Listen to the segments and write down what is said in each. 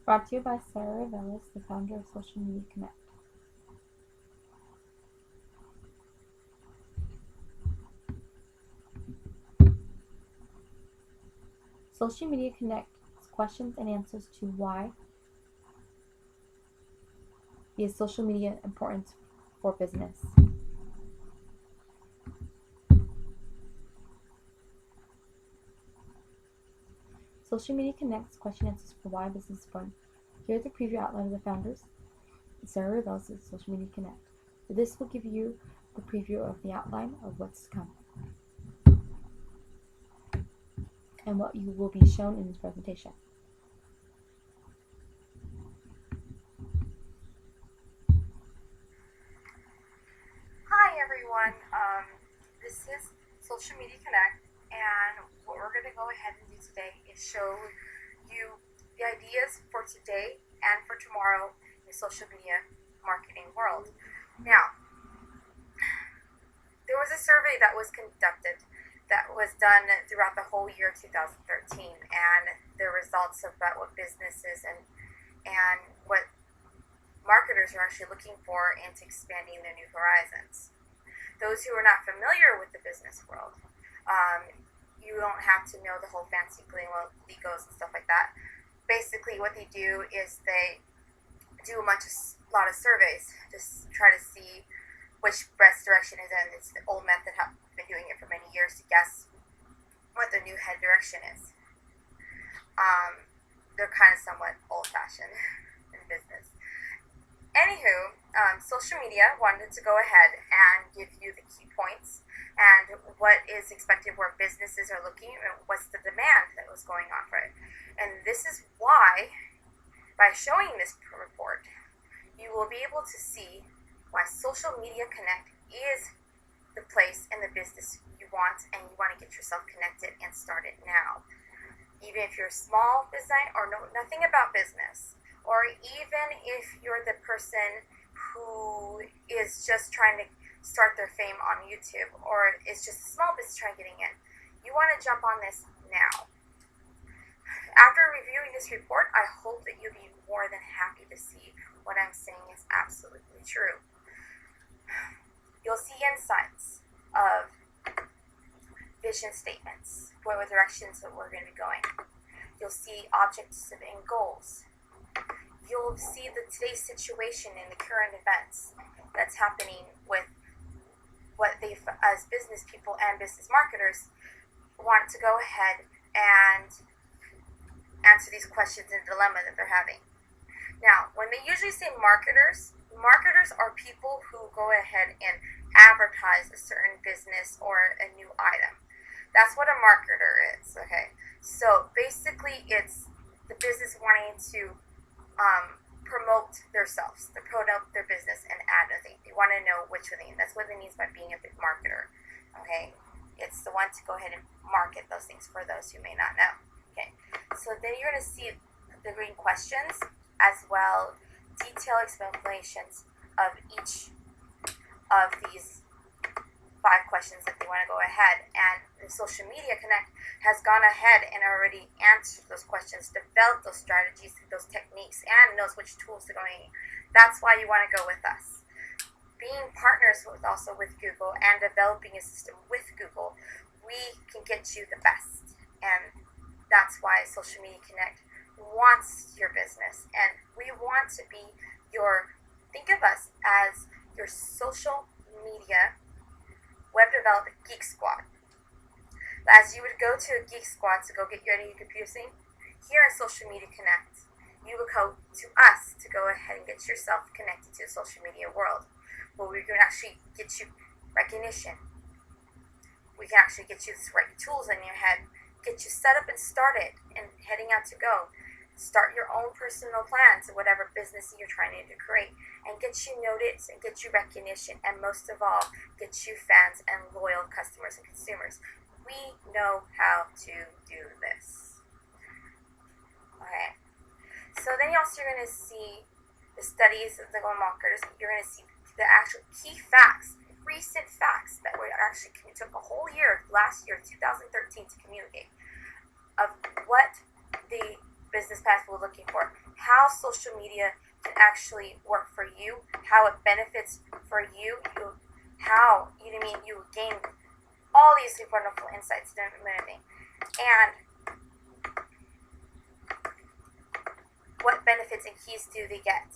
Brought to you by Sarah Revelis, the founder of Social Media Connect. Social Media Connect is questions and answers to why is social media important for business. Social Media Connect's question and answers for why business is important. Here's a preview outline of the founders. Sarah Revelis is Social Media Connect. This will give you the preview of the outline of what's to come and what you will be shown in this presentation. Hi everyone, this is Social Media Connect, and what we're going to go ahead and do today is show you the ideas for today and for tomorrow in the social media marketing world. Now, there was a survey that was conducted that was done throughout the whole year 2013, and the results about what businesses and what marketers are actually looking for into expanding their new horizons. Those who are not familiar with the business world, you don't have to know the whole fancy legos and stuff like that. Basically, what they do is they do a lot of surveys, just try to see which best direction is in. It's the old method. I've been doing it for many years to guess what the new head direction is. They're kind of somewhat old-fashioned in business. Anywho, social media wanted to go ahead and give you the key points and what is expected where businesses are looking and what's the demand that was going on for it. And this is why, by showing this report, you will be able to see why Social Media Connect is the place in the business you want, and you want to get yourself connected and started now. Even if you're a small business or know nothing about business, or even if you're the person who is just trying to start their fame on YouTube, or is just a small business trying getting in, you want to jump on this now. After reviewing this report, I hope that you'll be more than happy to see what I'm saying is absolutely true. You'll see insights of vision statements, what directions that we're going to be going. You'll see objectives and goals. You'll see today's situation in the current events that's happening with what they, as business people and business marketers, want to go ahead and answer these questions and dilemma that they're having. Now, when they usually say marketers are people who go ahead and advertise a certain business or a new item. That's what a marketer is, okay? So basically, it's the business wanting to promote themselves, to promote their business and add a thing. They want to know which thing. That's what it means by being a big marketer. Okay, it's the one to go ahead and market those things for those who may not know. Okay, so then you're going to see the green questions as well, detailed explanations of each of these 5 questions that they want to go ahead, and the Social Media Connect has gone ahead and already answered those questions, developed those strategies, those techniques, and knows which tools to go in. That's why you want to go with us. Being partners also with Google and developing a system with Google, we can get you the best, and that's why Social Media Connect wants your business, and we want to be think of us as your social media web development geek squad. As you would go to a geek squad to go get your computer thing, here at Social Media Connect, you would go to us to go ahead and get yourself connected to the social media world, where we can actually get you recognition. We can actually get you the right tools in your head, get you set up and started and heading out to go. Start your own personal plans of whatever business you're trying to create, and get you noticed and get you recognition, and most of all, get you fans and loyal customers and consumers. We know how to do this. Okay. So then you're going to see the studies of the marketers. You're going to see the actual key facts, recent facts that were actually took a whole year, last year, 2013, to communicate of what the business path we're looking for. how social media can actually work for you, how it benefits for you, how you gain all these wonderful insights and everything, and what benefits and keys do they get.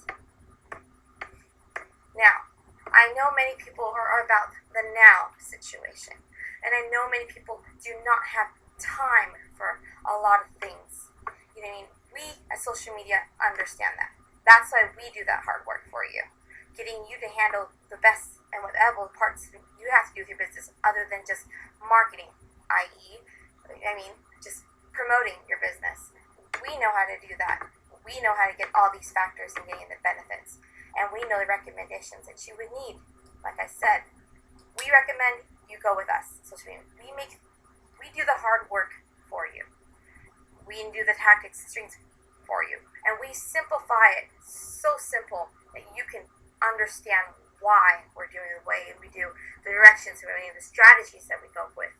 Now, I know many people are about the now situation, and I know many people do not have time for a lot of things. We at social media understand that. That's why we do that hard work for you, getting you to handle the best and whatever parts you have to do with your business other than just marketing, i.e., just promoting your business. We know how to do that. We know how to get all these factors and getting the benefits. And we know the recommendations that you would need. Like I said, we recommend you go with us. We do the hard work for you. We do the tactics and strings for you. And we simplify it so simple that you can understand why we're doing the way we do, the directions we're doing, the strategies that we go with.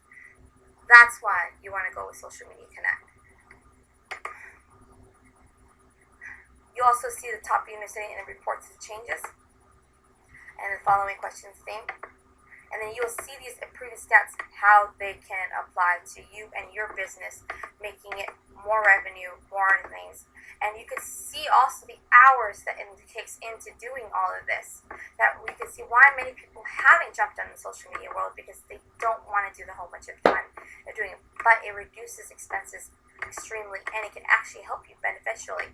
That's why you want to go with Social Media Connect. You also see the top units in the reports of changes and the following questions theme. And then you'll see these improved stats, how they can apply to you and your business, making it more revenue, more things. And you can see also the hours that it takes into doing all of this. That we can see why many people haven't jumped on the social media world, because they don't want to do the whole bunch of time of doing it. But it reduces expenses extremely, and it can actually help you beneficially.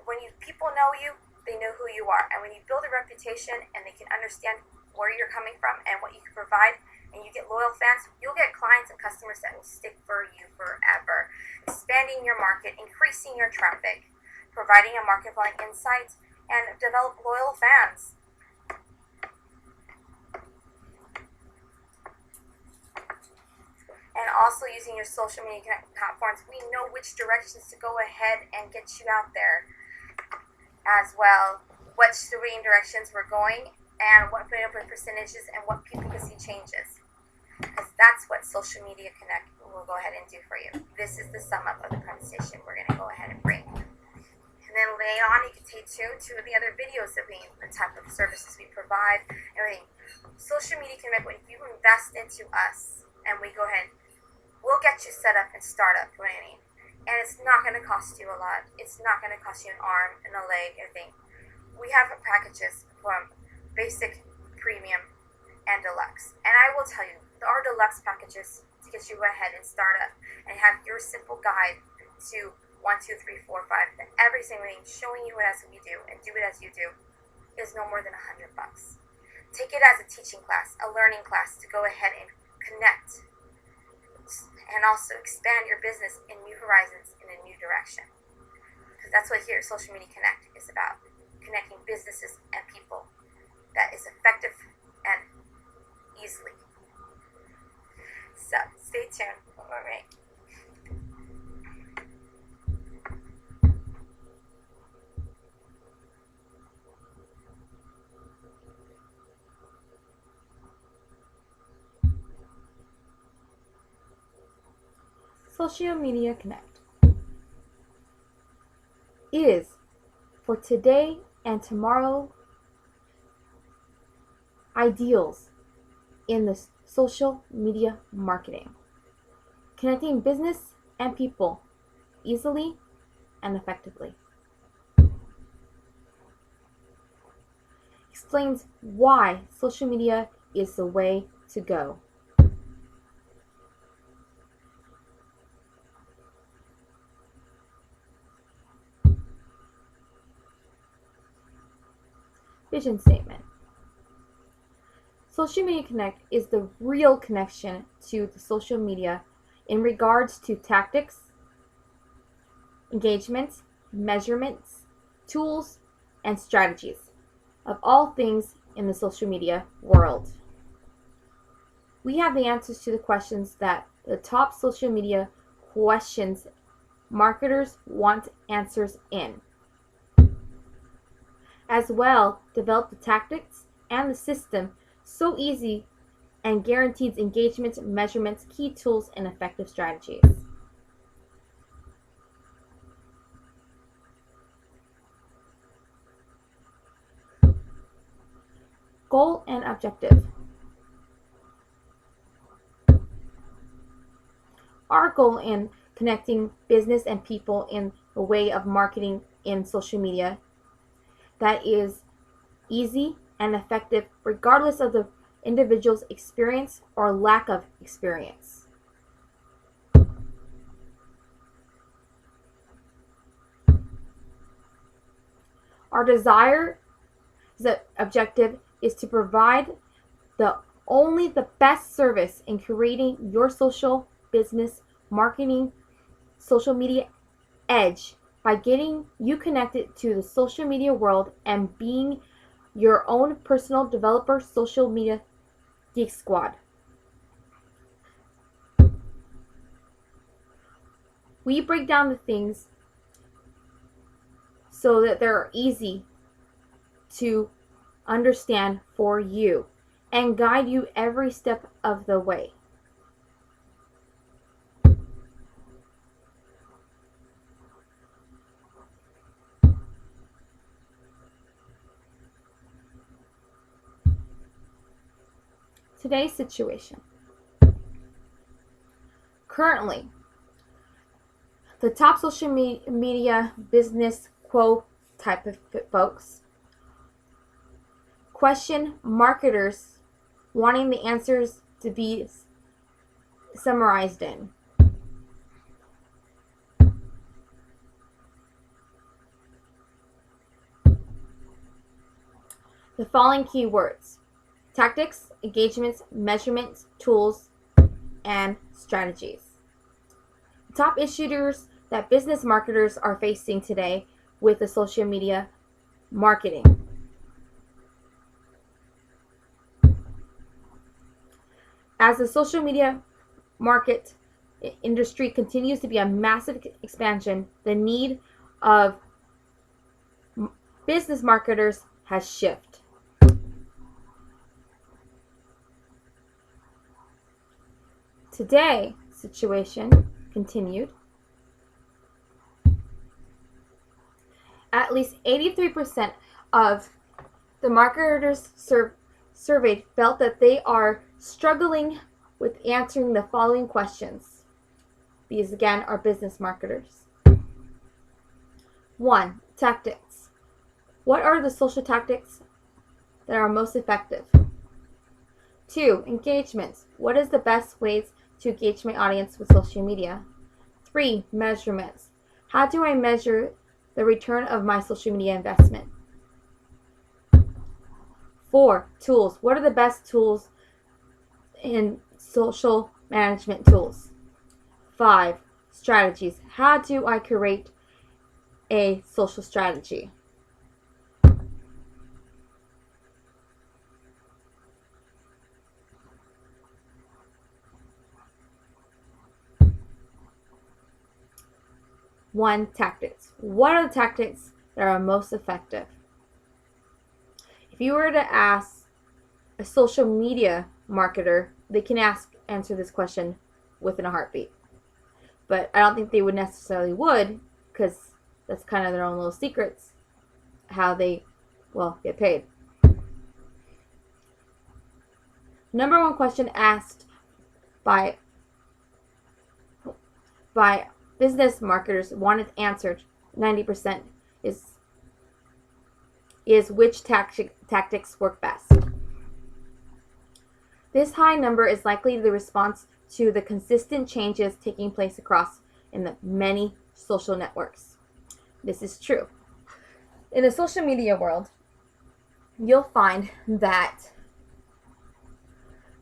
When people know you, they know who you are. And when you build a reputation and they can understand where you're coming from and what you can provide, and you get loyal fans, you'll get clients and customers that will stick for you forever. Expanding your market, increasing your traffic, providing a market-following insight, and develop loyal fans. And also using your social media platforms, we know which directions to go ahead and get you out there as well, which three directions we're going, and what percentages and what people can see changes. Because that's what Social Media Connect will go ahead and do for you. This is the sum up of the presentation we're going to go ahead and bring. And then later on, you can stay tuned to the other videos that the type of services we provide, everything. Social Media Connect, when you invest into us, and we go ahead, we'll get you set up and start up planning. And it's not going to cost you a lot. It's not going to cost you an arm and a leg, everything. We have packages from basic, premium, and deluxe. And I will tell you, our deluxe packages to get you ahead and start up and have your simple guide to 1, 2, 3, 4, 5, and every single thing, showing you as we do and do it as you do, is no more than $100. Take it as a teaching class, a learning class, to go ahead and connect and also expand your business in new horizons in a new direction. Because that's what here Social Media Connect is about, connecting businesses and people that is effective and easily. So stay tuned. All right. Social Media Connect is for today and tomorrow ideals in the social media marketing, connecting business and people easily and effectively. Explains why social media is the way to go. Vision statement. Social Media Connect is the real connection to the social media in regards to tactics, engagement, measurements, tools, and strategies of all things in the social media world. We have the answers to the questions that the top social media questions marketers want answers in. As well, develop the tactics and the system so easy and guarantees engagement, measurements, key tools, and effective strategies. Goal and objective. Our goal in connecting business and people in a way of marketing in social media that is easy and effective regardless of the individual's experience or lack of experience. Our desire, the objective, is to provide only the best service in creating your social business marketing social media edge by getting you connected to the social media world and being your own personal developer social media geek squad. We break down the things so that they're easy to understand for you and guide you every step of the way. Today's situation. Currently, the top social media business quo type of folks question marketers wanting the answers to be summarized in. The following keywords: tactics, engagements, measurements, tools, and strategies. The top issues that business marketers are facing today with the social media marketing. As the social media market industry continues to be a massive expansion, the need of business marketers has shifted. Today, situation continued. At least 83% of the marketers surveyed felt that they are struggling with answering the following questions. These again are business marketers. 1. Tactics. What are the social tactics that are most effective? 2. Engagements. What is the best ways to engage my audience with social media? 3. Measurements. How do I measure the return of my social media investment? 4. Tools. What are the best tools in social management tools? 5. Strategies. How do I create a social strategy? One, tactics. What are the tactics that are most effective? If you were to ask a social media marketer, they can answer this question within a heartbeat. But I don't think they would necessarily because that's kind of their own little secrets, how they, get paid. Number one question asked by business marketers wanted answered 90% is which tactics work best. This high number is likely the response to the consistent changes taking place across in the many social networks. This is true. In the social media world, you'll find that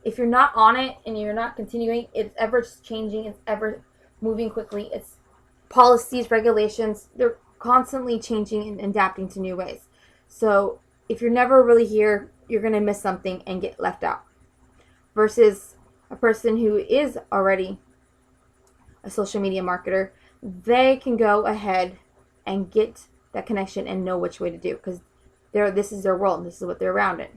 if you're not on it and you're not continuing, it's ever changing, it's ever moving quickly. It's policies, regulations, they're constantly changing and adapting to new ways. So if you're never really here, you're going to miss something and get left out. Versus a person who is already a social media marketer, they can go ahead and get that connection and know which way to do because this is their world and this is what they're around in.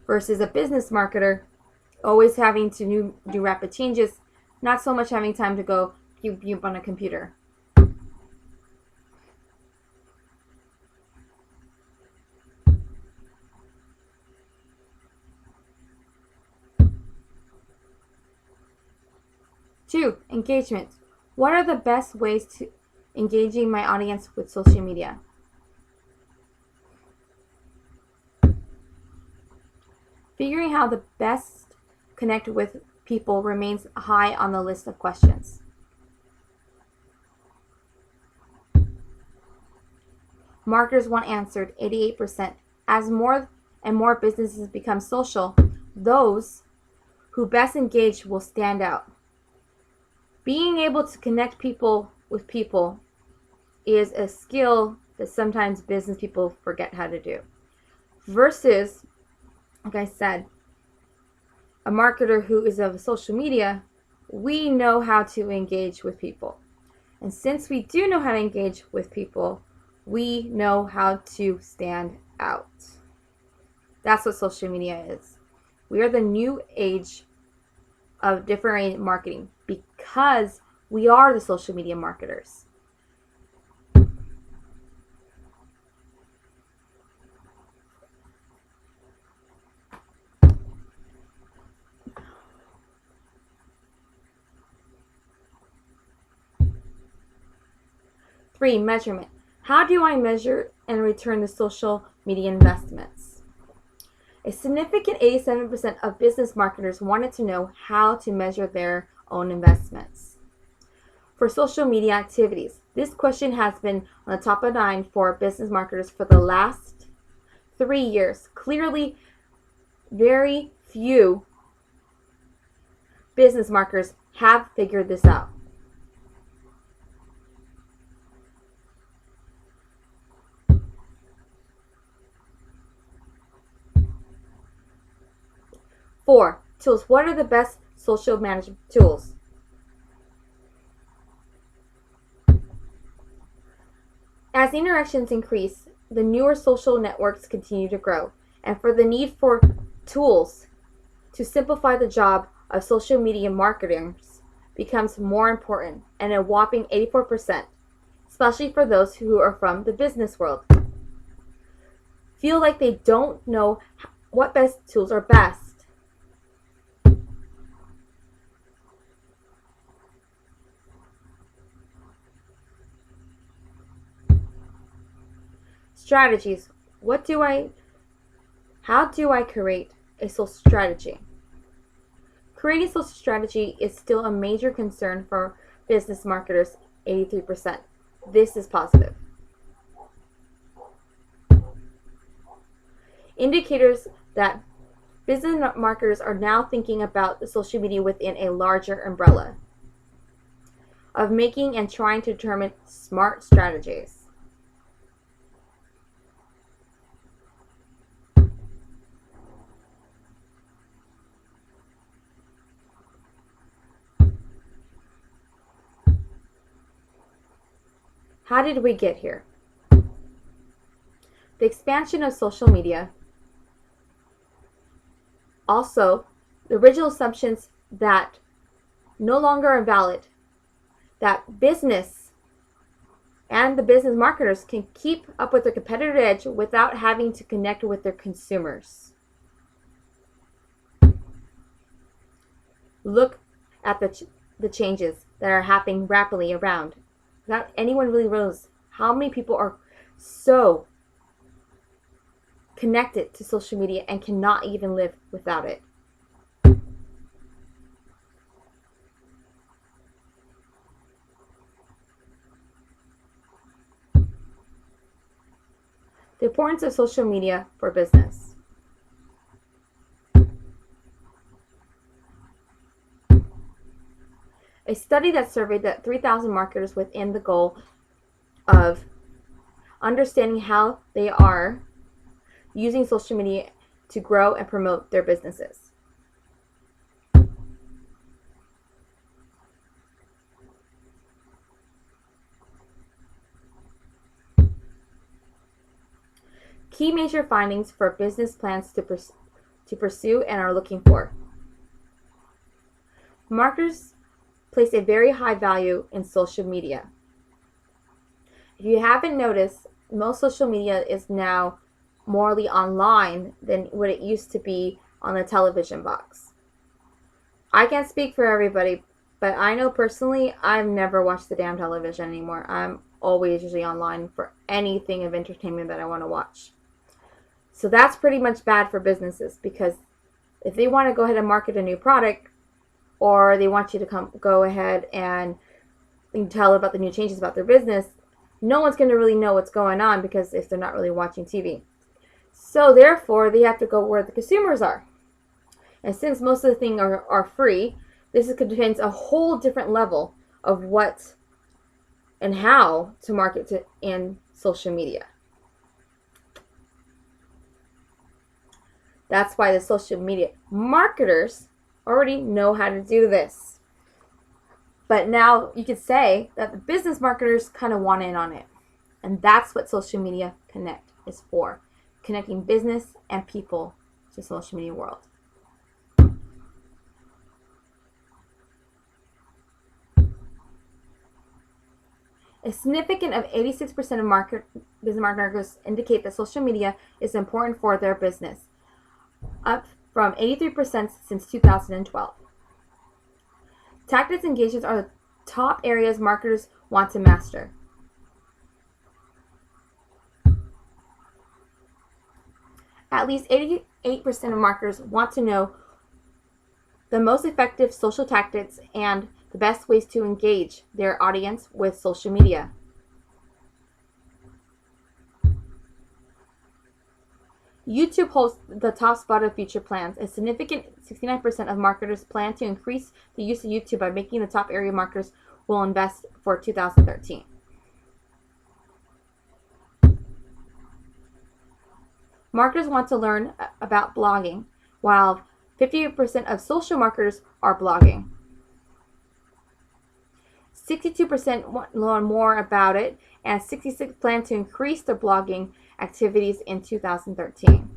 Versus a business marketer, always having to do rapid changes, not so much having time to go on a computer. 2. Engagement. What are the best ways to engaging my audience with social media? Figuring how the best connect with people remains high on the list of questions. Marketers want answered, 88%. As more and more businesses become social, those who best engage will stand out. Being able to connect people with people is a skill that sometimes business people forget how to do. Versus, like I said, a marketer who is of social media, we know how to engage with people. And since we do know how to engage with people, we know how to stand out. That's what social media is. We are the new age of differentiated marketing because we are the social media marketers. Three, measurement. How do I measure and return the social media investments? A significant 87% of business marketers wanted to know how to measure their own investments. For social media activities, this question has been on the top of mind for business marketers for the last 3 years. Clearly, very few business marketers have figured this out. Four, tools. What are the best social management tools? As interactions increase, the newer social networks continue to grow, and for the need for tools to simplify the job of social media marketers becomes more important, and a whopping 84%, especially for those who are from the business world, feel like they don't know what best tools are best. Strategies. How do I create a social strategy? Creating a social strategy is still a major concern for business marketers, 83%. This is positive. Indicators that business marketers are now thinking about the social media within a larger umbrella of making and trying to determine smart strategies. How did we get here? The expansion of social media. Also, the original assumptions that no longer are valid, that business and the business marketers can keep up with their competitive edge without having to connect with their consumers. Look at the changes that are happening rapidly around. Not anyone really knows how many people are so connected to social media and cannot even live without it. The importance of social media for business. A study that surveyed that 3,000 marketers within the goal of understanding how they are using social media to grow and promote their businesses. Key major findings for business plans to pursue and are looking for. Marketers place a very high value in social media. If you haven't noticed, most social media is now morely online than what it used to be on the television box. I can't speak for everybody, But I know personally, I've never watched the damn television anymore. I'm always usually online for anything of entertainment that I want to watch. So that's pretty much bad for businesses, because if they want to go ahead and market a new product, or they want you to go ahead and tell about the new changes about their business, no one's going to really know what's going on, because if they're not really watching TV. So therefore, they have to go where the consumers are. And since most of the things are free, this contains a whole different level of what and how to market to in social media. That's why the social media marketers already know how to do this. But now you could say that the business marketers kind of want in on it. And that's what Social Media Connect is for. Connecting business and people to the social media world. A significant of 86% of business marketers indicate that social media is important for their business, up from 83% since 2012. Tactics and engagements are the top areas marketers want to master. At least 88% of marketers want to know the most effective social tactics and the best ways to engage their audience with social media. YouTube holds the top spot of future plans. A significant 69% of marketers plan to increase the use of YouTube by making the top area marketers will invest for 2013. Marketers want to learn about blogging, while 50% of social marketers are blogging. 62% want to learn more about it, and 66% plan to increase their blogging activities in 2013.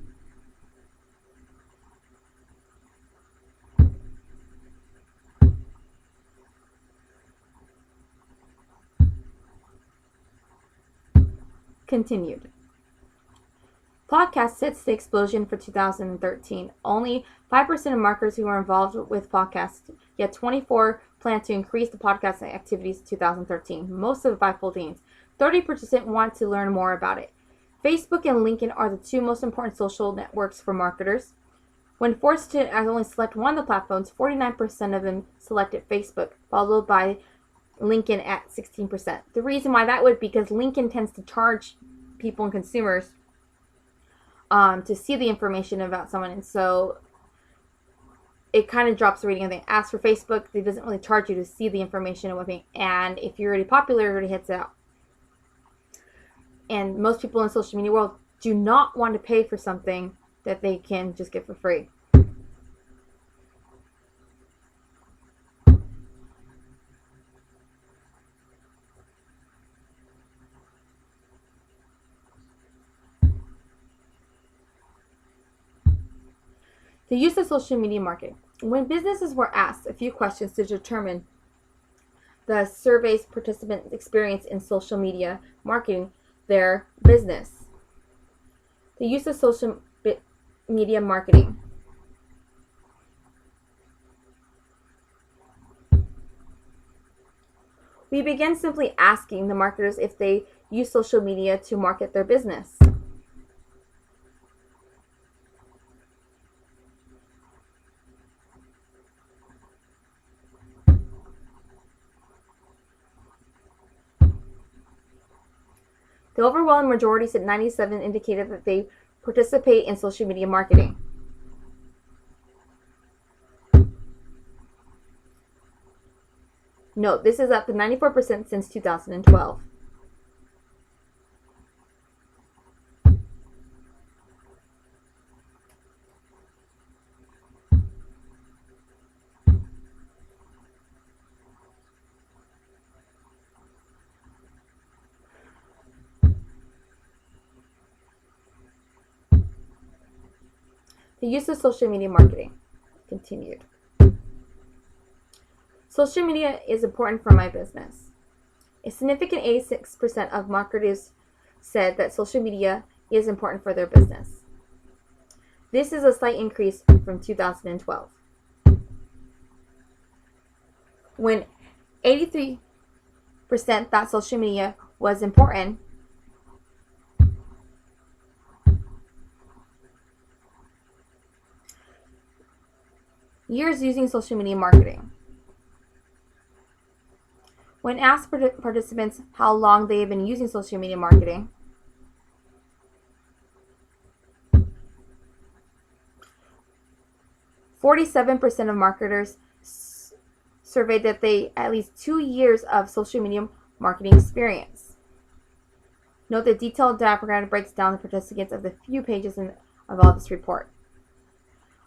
Continued. Podcast hits the explosion for 2013. Only 5% of marketers who are involved with podcasts, yet 24 plan to increase the podcast activities in 2013, most of it by full teams. 30% want to learn more about it. Facebook and LinkedIn are the two most important social networks for marketers. When forced to only select one of the platforms, 49% of them selected Facebook, followed by LinkedIn at 16%. The reason why that would be because LinkedIn tends to charge people and consumers to see the information about someone, and so it kind of drops the rating of thing. As for Facebook, it doesn't really charge you to see the information and everything, and if you're already popular, it already hits it out. And most people in the social media world do not want to pay for something that they can just get for free. The use of social media marketing. When businesses were asked a few questions to determine the survey's participant experience in social media marketing their business. The use of social media marketing. We began simply asking the marketers if they use social media to market their business. The overwhelming majority said 97 indicated that they participate in social media marketing. Note, this is up to 94% since 2012. The use of social media marketing. Continued. Social media is important for my business. A significant 86% of marketers said that social media is important for their business. This is a slight increase from 2012. when 83% thought social media was important, years using social media marketing. When asked participants how long they have been using social media marketing, 47% of marketers surveyed that they at least 2 years of social media marketing experience. Note the detailed diagram breaks down the participants of the few pages of all this report.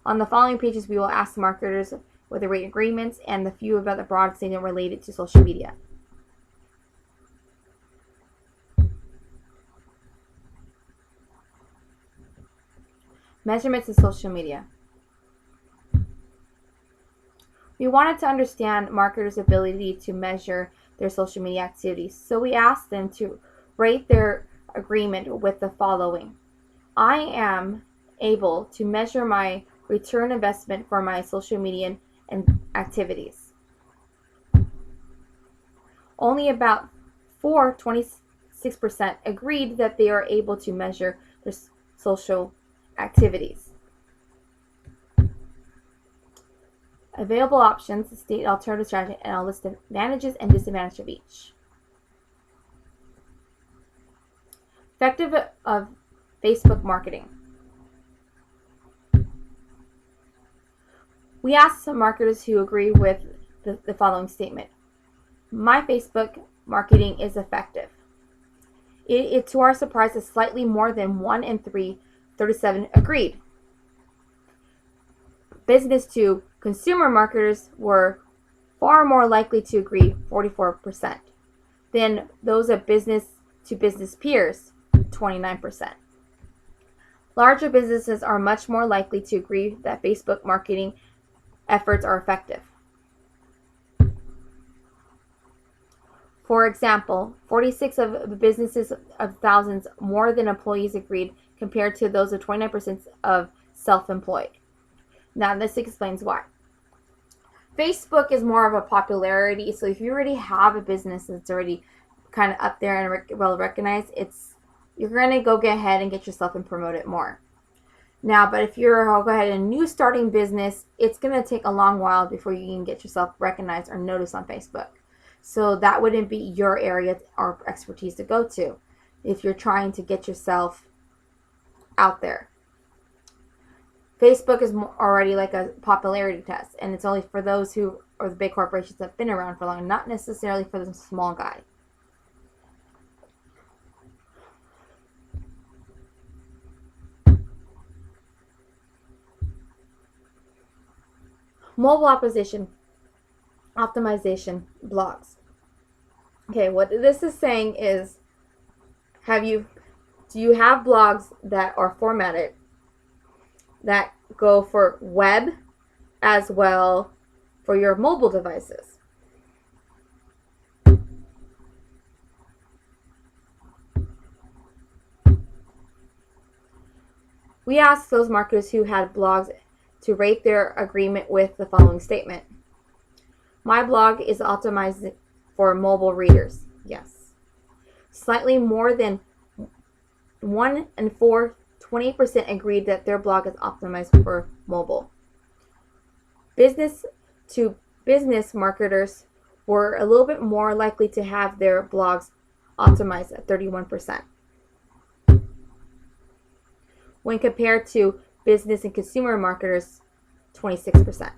On the following pages, we will ask marketers with the rate agreements and the few about the broad statement related to social media. Measurements of social media. We wanted to understand marketers' ability to measure their social media activities, so we asked them to rate their agreement with the following. I am able to measure my return investment for my social media and activities. Only about 26% agreed that they are able to measure their social activities. Available options state alternative strategy, and I'll list the advantages and disadvantages of each. Effective of Facebook marketing. We asked some marketers who agree with the following statement. My Facebook marketing is effective. It to our surprise, is slightly more than 1 in 3, 37 agreed. Business to consumer marketers were far more likely to agree, 44%, than those of business to business peers, 29%. Larger businesses are much more likely to agree that Facebook marketing efforts are effective. For example, 46 of the businesses of thousands more than employees agreed, compared to those of 29% of self-employed. Now, this explains why. Facebook is more of a popularity, so if you already have a business that's already kind of up there and well recognized, you're going to go get ahead and get yourself and promote it more. Now, but if you're a new starting business, it's going to take a long while before you can get yourself recognized or noticed on Facebook. So that wouldn't be your area or expertise to go to if you're trying to get yourself out there. Facebook is already like a popularity test, and it's only for those who are the big corporations that have been around for long, not necessarily for the small guy. Mobile optimization blogs. Okay, what this is saying is, do you have blogs that are formatted that go for web as well for your mobile devices? We asked those marketers who had blogs to rate their agreement with the following statement. My blog is optimized for mobile readers. Yes. Slightly more than 1 in 4, 20% agreed that their blog is optimized for mobile. Business to business marketers were a little bit more likely to have their blogs optimized at 31%. When compared to business and consumer marketers, 26%.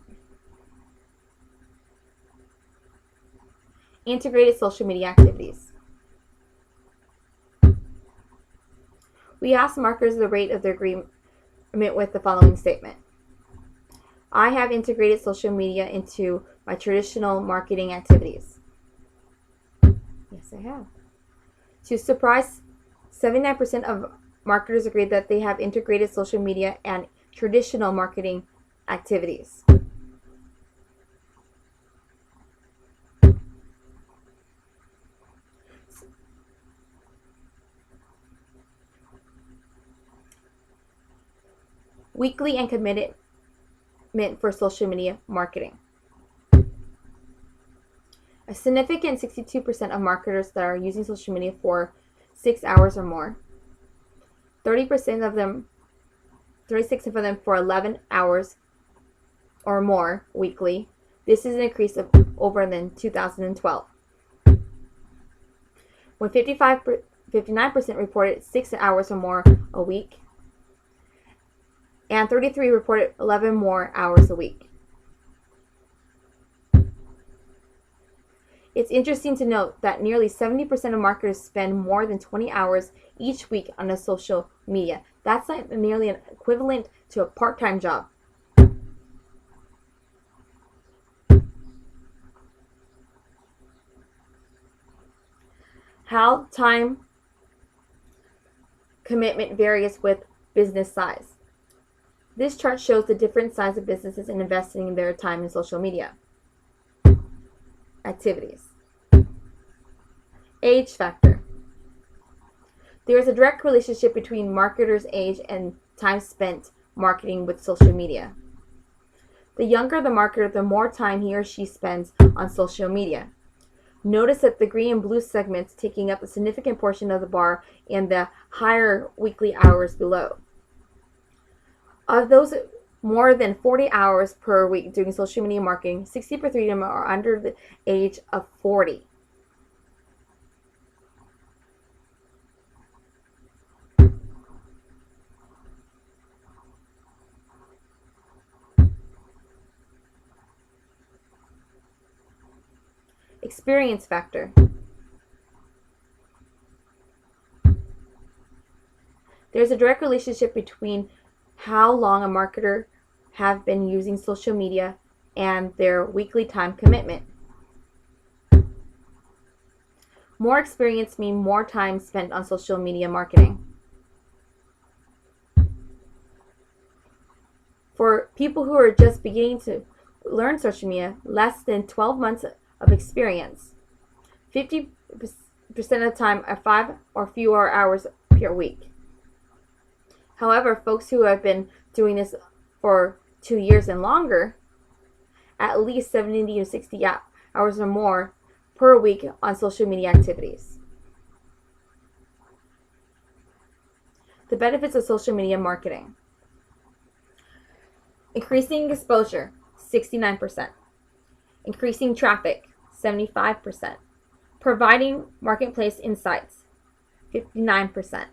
Integrated social media activities. We asked marketers the rate of their agreement with the following statement. I have integrated social media into my traditional marketing activities. Yes, I have. To surprise, 79% of marketers agreed that they have integrated social media and traditional marketing activities. Weekly and commitment for social media marketing. A significant 62% of marketers that are using social media for 6 hours or more. 30% of them, 36% of them for 11 hours or more weekly. This is an increase of over than 2012. When 59% reported 6 hours or more a week, and 33 reported 11 more hours a week. It's interesting to note that nearly 70% of marketers spend more than 20 hours each week on a social media. That's like nearly an equivalent to a part-time job. How time commitment varies with business size. This chart shows the different size of businesses in investing their time in social media activities. Age factor. There is a direct relationship between marketers' age and time spent marketing with social media. The younger the marketer, the more time he or she spends on social media. Notice that the green and blue segments taking up a significant portion of the bar and the higher weekly hours below. Of those more than 40 hours per week doing social media marketing, 60% of them are under the age of 40. Experience factor. There's a direct relationship between how long a marketer have been using social media and their weekly time commitment. More experience means more time spent on social media marketing. For people who are just beginning to learn social media, less than 12 months of experience, 50% of the time are 5 or fewer hours per week. However, folks who have been doing this for 2 years and longer, at least 70 to 60 hours or more per week on social media activities. The benefits of social media marketing. Increasing exposure, 69%. Increasing traffic, 75%. Providing marketplace insights, 59%.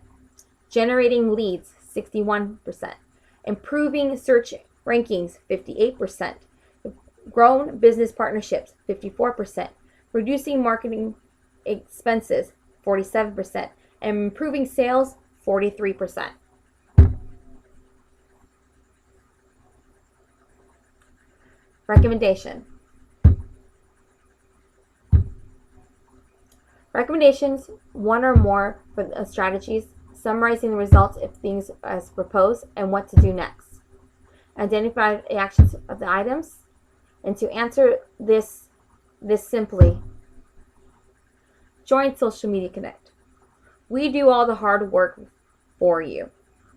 Generating leads, 61%. Improving search rankings, 58%. Grown business partnerships, 54%. Reducing marketing expenses, 47%. And improving sales, 43%. Recommendation. Recommendations, one or more for the strategies, summarizing the results of things as proposed and what to do next. Identify the actions of the items, and to answer this simply, join Social Media Connect. We do all the hard work for you.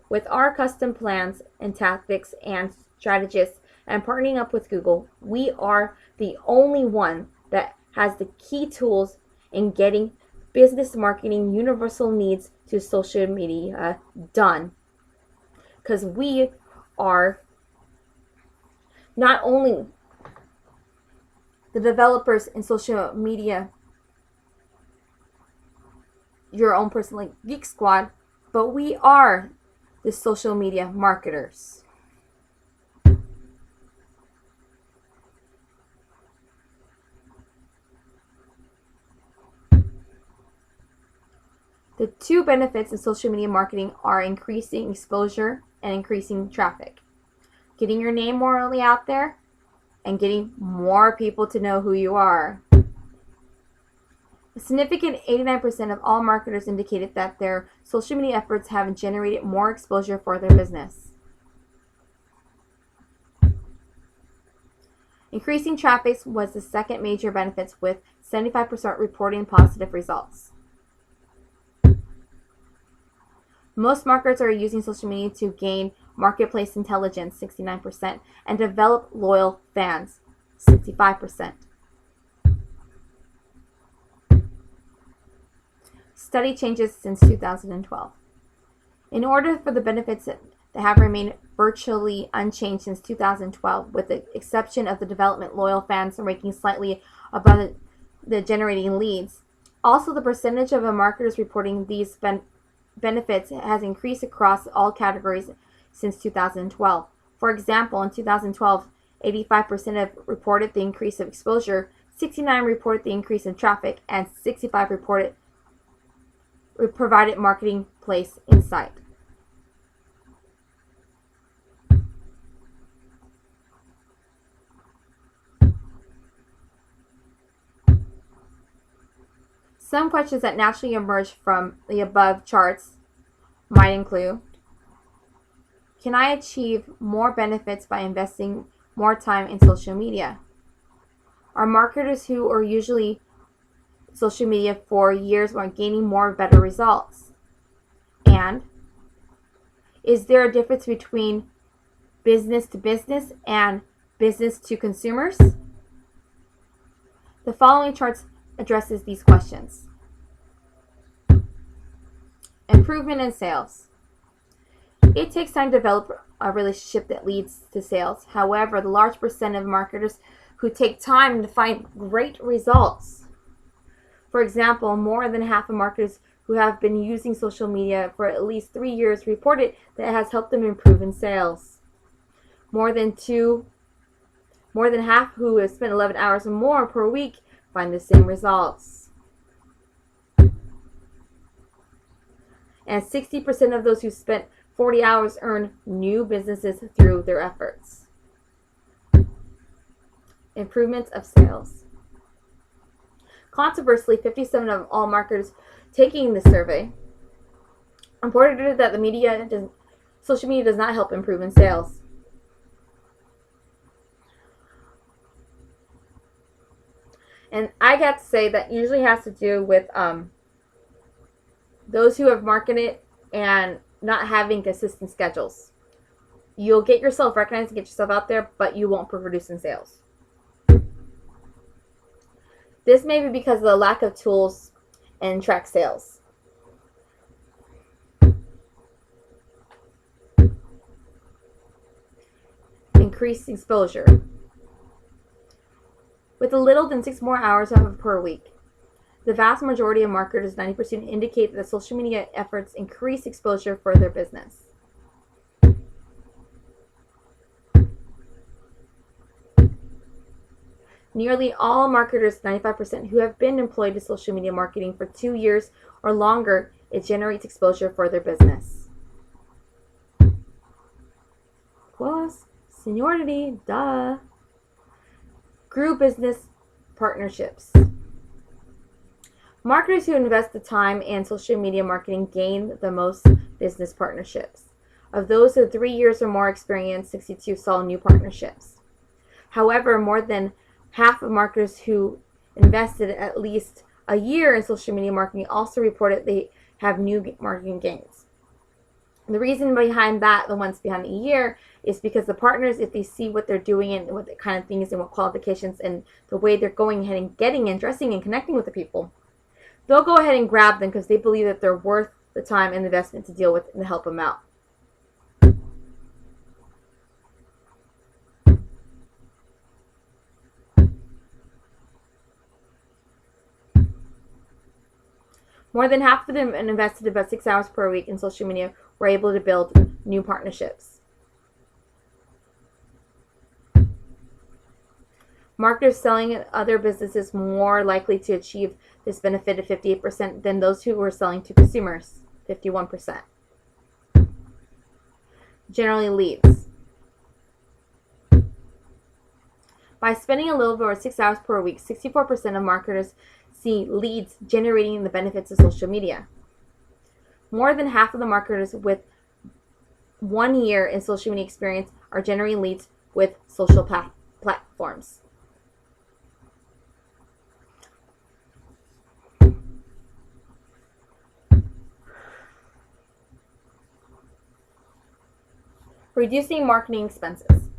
With our custom plans and tactics and strategists and partnering up with Google, we are the only one that has the key tools in getting business marketing universal needs to social media done. Because we are not only the developers in social media, your own personal geek squad, but we are the social media marketers. The two benefits of social media marketing are increasing exposure and increasing traffic. Getting your name morally out there and getting more people to know who you are. A significant 89% of all marketers indicated that their social media efforts have generated more exposure for their business. Increasing traffic was the second major benefit, with 75% reporting positive results. Most marketers are using social media to gain marketplace intelligence, 69%, and develop loyal fans, 65%. Study changes since 2012. In order for the benefits that have remained virtually unchanged since 2012, with the exception of the development loyal fans ranking slightly above the generating leads, also the percentage of marketers reporting these benefits has increased across all categories since 2012. For example, in 2012, 85% have reported the increase of exposure, 69% reported the increase in traffic, and 65% provided marketplace insight. Some questions that naturally emerge from the above charts might include: can I achieve more benefits by investing more time in social media? Are marketers who are usually social media for years are gaining more better results? And is there a difference between business to business and business to consumers? The following charts addresses these questions. Improvement in sales. It takes time to develop a relationship that leads to sales. However, the large percent of marketers who take time to find great results. For example, more than half of marketers who have been using social media for at least 3 years reported that it has helped them improve in sales. More than half who have spent 11 hours or more per week find the same results. And 60% of those who spent 40 hours earn new businesses through their efforts. Improvements of sales. Controversially, 57% of all marketers taking the survey reported that social media does not help improve in sales. And I got to say that usually has to do with those who have marketed and not having consistent schedules. You'll get yourself recognized and get yourself out there, but you won't produce in sales. This may be because of the lack of tools and track sales. Increased exposure. With a little than 6 more hours per week, the vast majority of marketers, 90%, indicate that social media efforts increase exposure for their business. Nearly all marketers, 95%, who have been employed in social media marketing for 2 years or longer, it generates exposure for their business. Plus, seniority, duh. Grew business partnerships. Marketers who invest the time in social media marketing gain the most business partnerships. Of those with 3 years or more experience, 62 saw new partnerships. However, more than half of marketers who invested at least a year in social media marketing also reported they have new marketing gains. And the reason behind that, the ones behind a year, is because the partners, if they see what they're doing and what the kind of things and what qualifications and the way they're going ahead and getting and dressing and connecting with the people, they'll go ahead and grab them because they believe that they're worth the time and investment to deal with and to help them out. More than half of them invested about 6 hours per week in social media were able to build new partnerships. Marketers selling at other businesses more likely to achieve this benefit of 58% than those who were selling to consumers, 51%. Generally leads. By spending a little over 6 hours per week, 64% of marketers see leads generating the benefits of social media. More than half of the marketers with 1 year in social media experience are generating leads with social platforms. Reducing marketing expenses.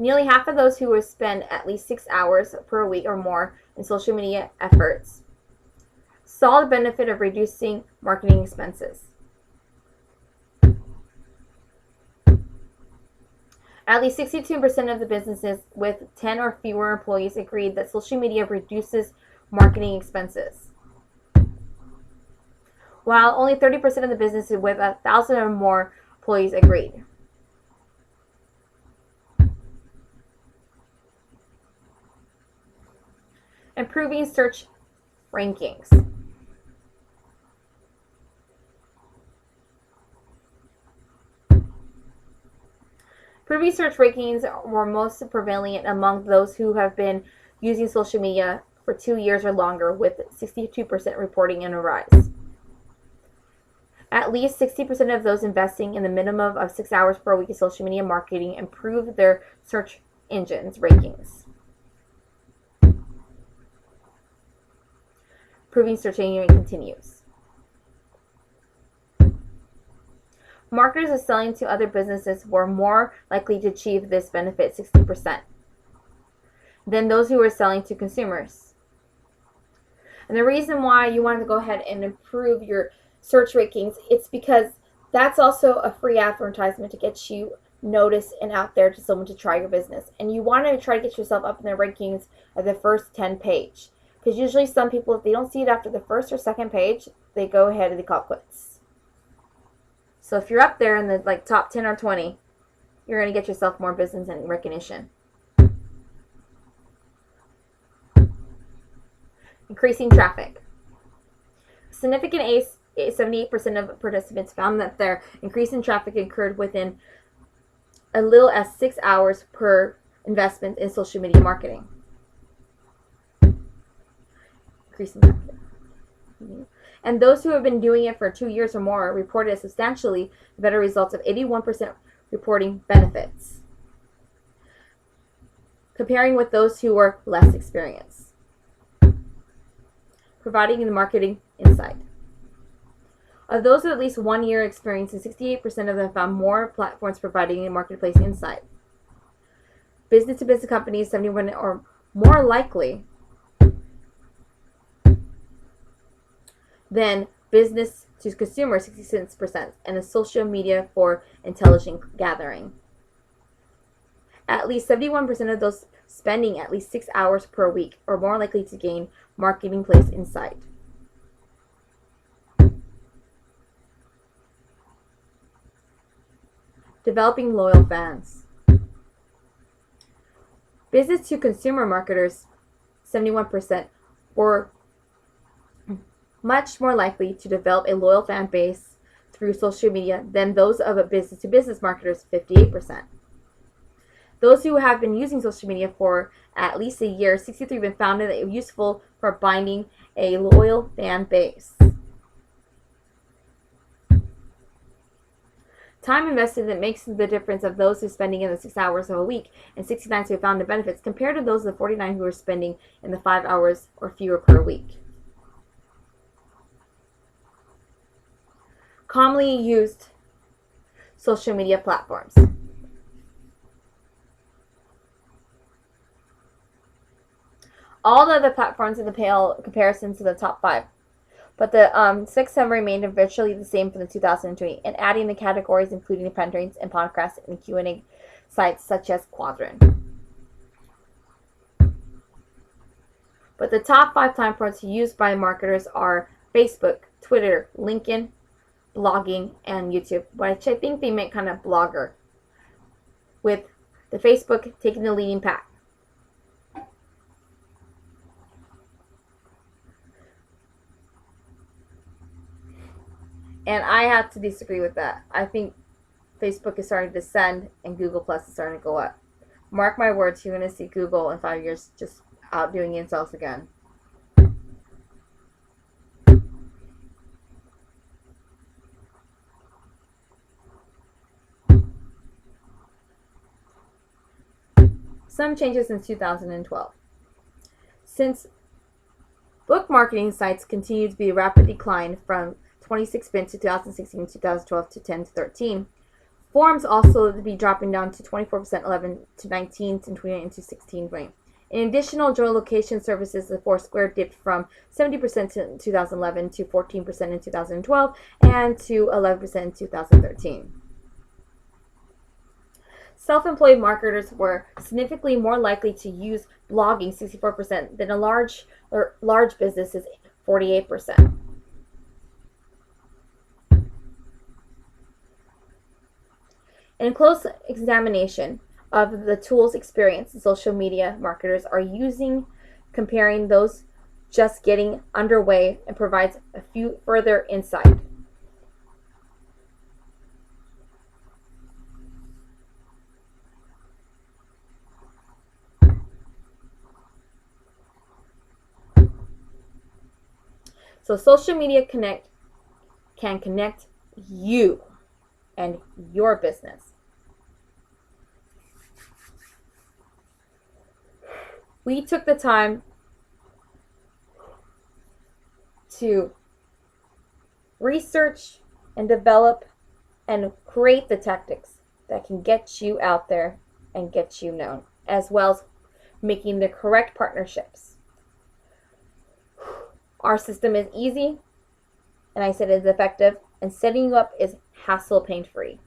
Nearly half of those who would spend at least 6 hours per week or more in social media efforts saw the benefit of reducing marketing expenses. At least 62% of the businesses with 10 or fewer employees agreed that social media reduces marketing expenses, while only 30% of the businesses with 1,000 or more employees agreed. Improving search rankings. Improving search rankings were most prevalent among those who have been using social media for 2 years or longer, with 62% reporting in a rise. At least 60% of those investing in the minimum of 6 hours per week in social media marketing improved their search engines rankings. Improving search engine continues. Marketers selling to other businesses were more likely to achieve this benefit, 60%, than those who were selling to consumers. And the reason why you want to go ahead and improve your search rankings, it's because that's also a free advertisement to get you noticed and out there to someone to try your business. And you want to try to get yourself up in the rankings at the first 10 page. Because usually some people, if they don't see it after the first or second page, they go ahead and they call it quits. So if you're up there in the top 10 or 20, you're going to get yourself more business and recognition. Increasing traffic. Significant 78% of participants found that their increase in traffic occurred within as little as 6 hours per investment in social media marketing. Increasing traffic. And those who have been doing it for 2 years or more reported substantially better results of 81% reporting benefits, comparing with those who were less experienced. Providing the marketing insight. Of those with at least 1 year experience, 68% of them found more platforms providing a marketplace insight. Business-to-business companies, 71 or more likely than business to consumer, 66%, and the social media for intelligence gathering. At least 71% of those spending at least 6 hours per week are more likely to gain marketplace insight. Developing loyal fans. Business to consumer marketers, 71%, were much more likely to develop a loyal fan base through social media than those of a business-to-business marketers, 58%. Those who have been using social media for at least a year, 63% found it useful for binding a loyal fan base. Time invested that makes the difference of those who are spending in the 6 hours of a week, and 69 who have found the benefits, compared to those of the 49 who are spending in the 5 hours or fewer per week. Commonly used social media platforms. All the other platforms in the pale comparison to the top 5, but the 6 have remained virtually the same for the 2020, and adding the categories including the pentrains and podcasts and Q&A sites such as Quadrant. But the top 5 platforms used by marketers are Facebook, Twitter, LinkedIn, blogging, and YouTube, which I think they meant kind of blogger, with the Facebook taking the leading pack. And I have to disagree with that. I think Facebook is starting to descend and Google Plus is starting to go up. Mark my words, you're going to see Google in 5 years just outdoing themselves again. Some changes since 2012. Since book marketing sites continue to be a rapid decline from 26 been 2016, 2012 to 10 to 13, Forums also to be dropping down to 24%, 11 to 19, and 29 to 16 range. In additional geolocation services, the Foursquare dipped from 70% in 2011 to 14% in 2012 and to 11% in 2013. Self-employed marketers were significantly more likely to use blogging, 64%, than a large businesses, 48%. In close examination of the tools experience social media marketers are using, comparing those just getting underway, and provides a few further insight. So social media can connect you and your business. We took the time to research and develop and create the tactics that can get you out there and get you known, as well as making the correct partnerships. Our system is easy, and I said it's effective, and setting you up is hassle pain free.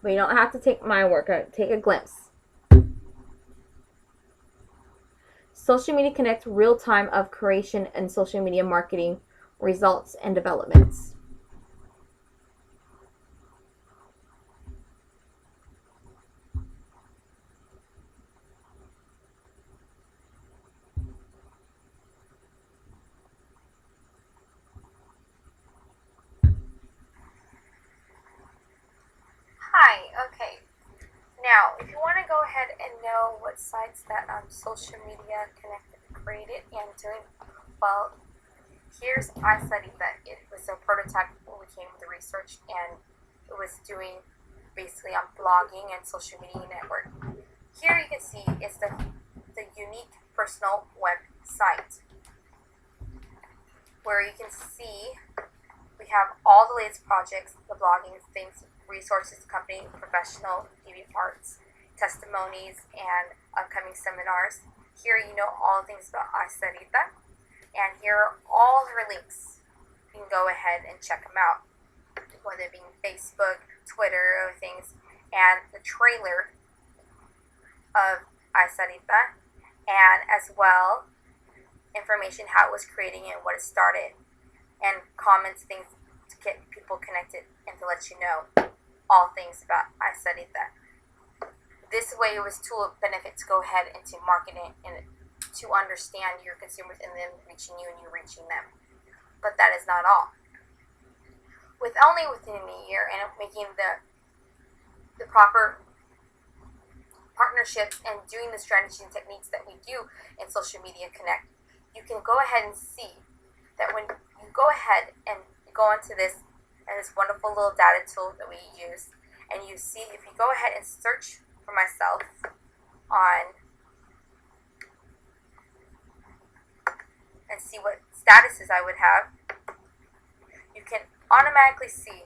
But you don't have to take my word, take a glimpse. Social Media Connect real time of creation and social media marketing results and developments. Hi, okay. Now, if you want to go ahead and know what sites that Social Media Connect created and doing, well, here's I studied that it was a prototype when we came with the research, and it was doing basically on blogging and social media network. Here you can see is the unique personal website where you can see we have all the latest projects, the blogging things, resources, company, professional, TV parts, testimonies, and upcoming seminars. Here you know all things about I studied that. And here are all her links. You can go ahead and check them out, whether it be Facebook, Twitter, or things, and the trailer of I studied that, and as well information how it was creating and what it started, and comments, things to get people connected and to let you know all things about I studied that. This way it was tool benefit to go ahead and to market it and to understand your consumers and them reaching you and you reaching them. But that is not all. With only within a year and making the proper partnerships and doing the strategies and techniques that we do in Social Media Connect, you can go ahead and see that when you go ahead and go into this wonderful little data tool that we use, and you see if you go ahead and search for myself on and see what statuses I would have, you can automatically see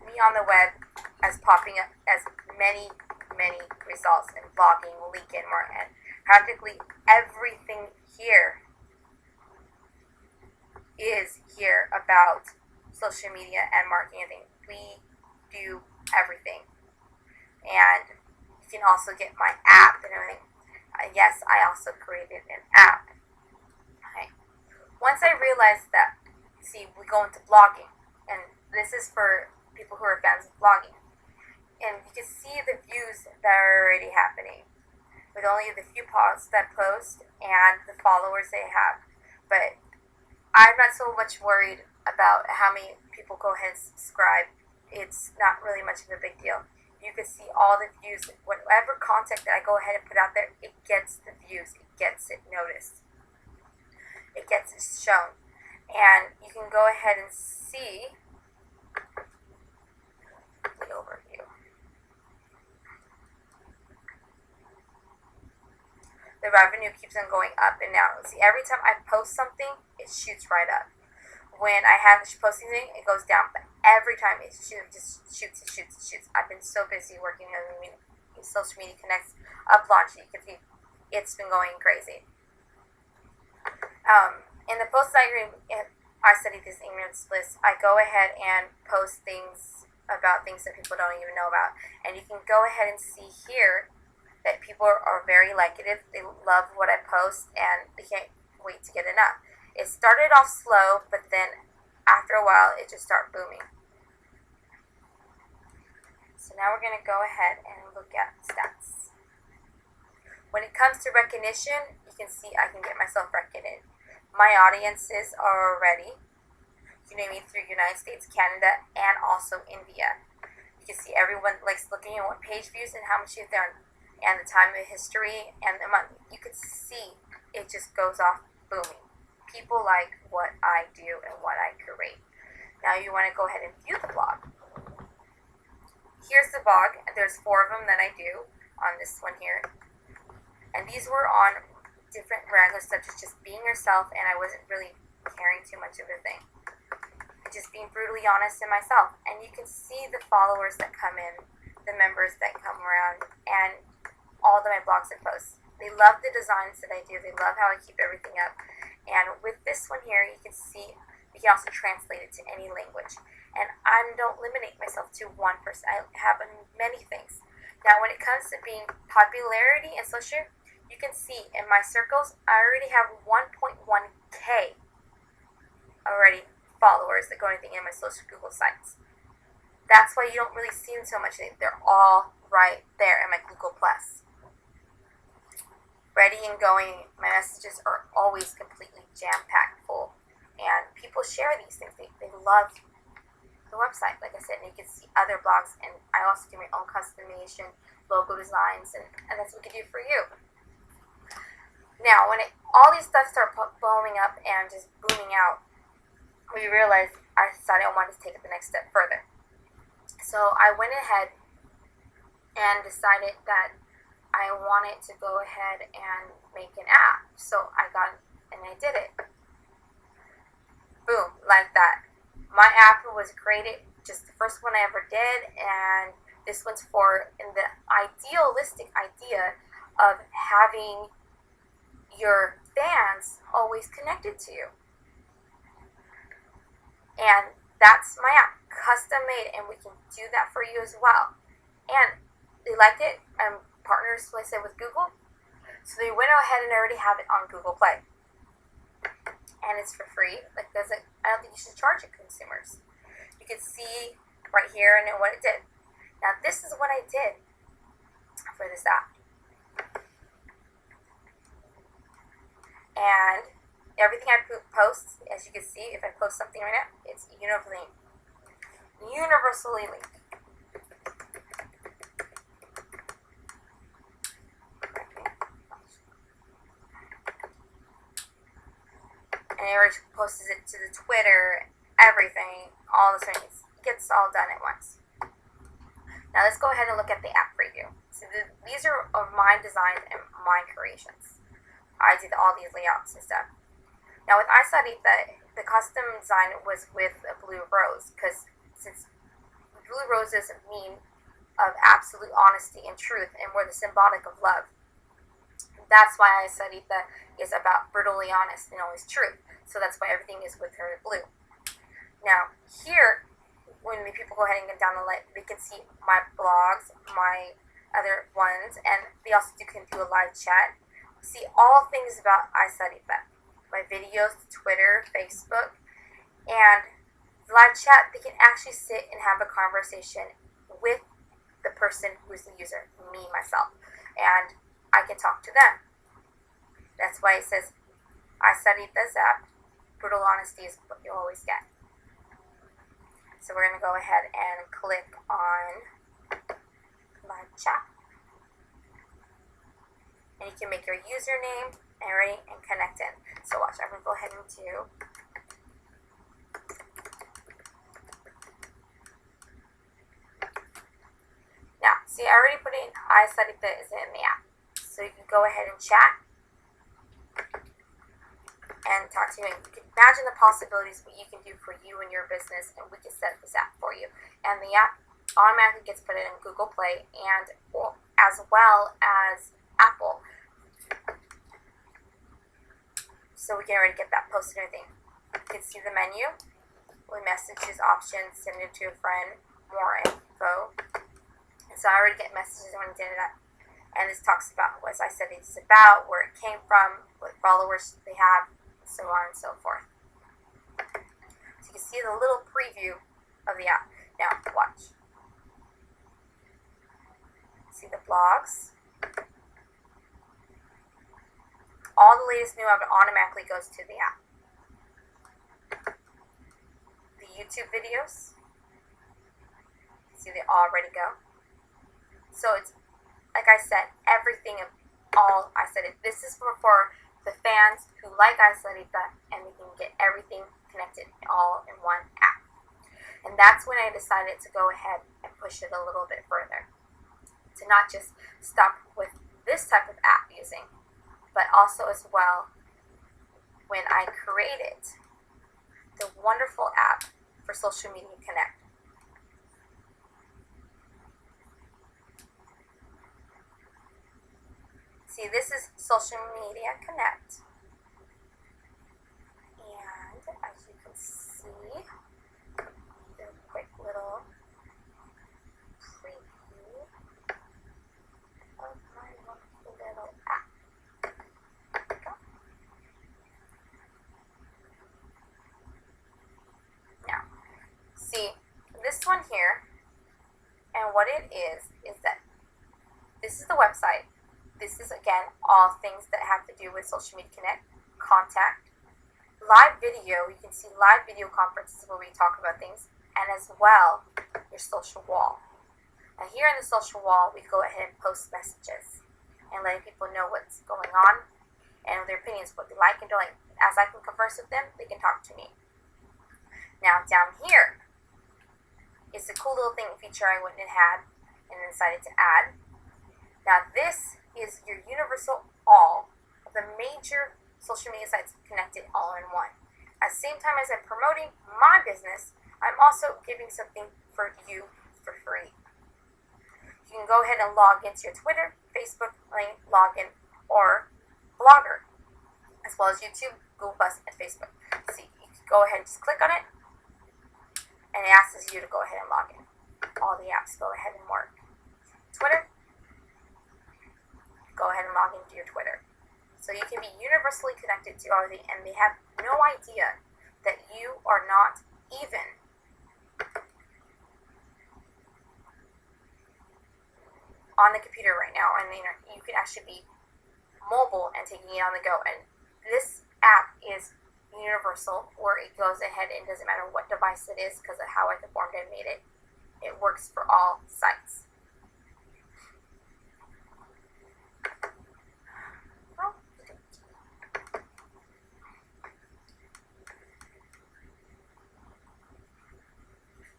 me on the web as popping up as many results in blogging, LinkedIn, and practically everything here is here about social media and marketing. We do everything, and you can also get my app and everything. Yes, I also created an app. Okay. Once I realized that, see, we go into blogging, and this is for people who are fans of blogging, and you can see the views that are already happening with only the few posts that post and the followers they have. But I'm not so much worried about how many people go ahead and subscribe. It's not really much of a big deal. You can see all the views. Whatever content that I go ahead and put out there, it gets the views. It gets it noticed. It gets it shown. And you can go ahead and see the overview. The revenue keeps on going up and down. See, every time I post something, it shoots right up. When I have posting thing, it goes down. But every time it just shoots. I've been so busy working on Social Media Connect's up launch. You can see it's been going crazy. In the posts I study this ignorance list, I go ahead and post things about things that people don't even know about. And you can go ahead and see here that people are very liking it. They love what I post, and they can't wait to get enough. It started off slow, but then after a while, it just started booming. So now we're going to go ahead and look at stats. When it comes to recognition, you can see I can get myself recognized. My audiences are already, you know me, through United States, Canada, and also India. You can see everyone likes looking at what page views and how much you've done, and the time of history, and the month. You can see it just goes off booming. People like what I do and what I create. Now you want to go ahead and view the blog. Here's the blog. There's 4 of them that I do on this one here. And these were on different random subjects, just being yourself, and I wasn't really caring too much of a thing. Just being brutally honest in myself. And you can see the followers that come in, the members that come around, and all of my blogs and posts. They love the designs that I do. They love how I keep everything up. And with this one here, you can see you can also translate it to any language. And I don't limit myself to one person. I have many things. Now, when it comes to being popularity and social, you can see in my circles, I already have 1.1K already followers that go anything in my social Google sites. That's why you don't really see them so much. They're all right there in my Google Plus. Ready and going. My messages are always completely jam-packed full. And people share these things. They love the website, like I said, and you can see other blogs. And I also do my own customization, logo designs, and that's what we can do for you. Now, when all these stuff start blowing up and just booming out, we realized I decided I wanted to take it the next step further. So I went ahead and decided that I wanted to go ahead and make an app. So I did it. Boom, like that. My app was created, just the first one I ever did, and this one's for in the idealistic idea of having your fans always connected to you. And that's my app, custom made, and we can do that for you as well. And they liked it. I'm partners, like I said, with Google. So they went ahead and already have it on Google Play. And it's for free. I don't think you should charge it, consumers. You can see right here and what it did. Now this is what I did for this app. And everything I post, as you can see, if I post something right now, it's universally linked. And it already posts it to the Twitter, everything, all the things. It gets all done at once. Now let's go ahead and look at the app preview. So these are of my designs and my creations. I did all these layouts and stuff. Now with iSarita, the custom design was with a blue rose, because since blue roses mean of absolute honesty and truth, and we're the symbolic of love. That's why iSarita is about brutally honest and always truth. So that's why everything is with her blue. Now here, when the people go ahead and get down the list, they can see my blogs, my other ones, and they also can do a live chat. See all things about iSarita. My videos, Twitter, Facebook, and live chat, they can actually sit and have a conversation with the person who's the user, me, myself, and I can talk to them. That's why it says iSarita's app, brutal honesty is what you always get. So we're going to go ahead and click on live chat. And you can make your username and connect in. So watch, I'm going to go ahead and do iStudyBit is in the app. So you can go ahead and chat and talk to you. And you can imagine the possibilities what you can do for you and your business, and we can set this app for you. And the app automatically gets put in Google Play and as well as Apple. So we can already get that posted and everything. You can see the menu with messages, options, send it to a friend, more info. And so I already get messages when I did it. And this talks about what I said it's about, where it came from, what followers they have, and so on and so forth. So you can see the little preview of the app. Now, watch. See the blogs. All the latest new automatically goes to the app. The YouTube videos. See, they already go. So it's, like I said, everything of all I said. This is for the fans who like iStudyBit, and they can get everything connected all in one app. And that's when I decided to go ahead and push it a little bit further. To not just stop with this type of app using, but also as well when I created the wonderful app for Social Media Connect. See, this is Social Media Connect. And as you can see, the quick little preview of my wonderful little app. There we go. Now, see, this one here, and what it is that this is the website. This is, again, all things that have to do with Social Media Connect, contact, live video. You can see live video conferences where we talk about things, and as well, your social wall. Now here in the social wall, we go ahead and post messages and letting people know what's going on and their opinions, what they like and don't like. As I can converse with them, they can talk to me. Now down here is a cool little feature I went and had and decided to add. Now this is your universal all of the major social media sites connected all in one. At the same time as I'm promoting my business, I'm also giving something for you for free. You can go ahead and log into your Twitter, Facebook, login, or Blogger, as well as YouTube, Google+, and Facebook. So you can go ahead and just click on it, and it asks you to go ahead and log in. All the apps go ahead and work. Twitter, go ahead and log into your Twitter. So you can be universally connected to everything, and they have no idea that you are not even on the computer right now, and you can actually be mobile and taking it on the go. And this app is universal, where it goes ahead and doesn't matter what device it is because of how I performed and made it. It works for all sites.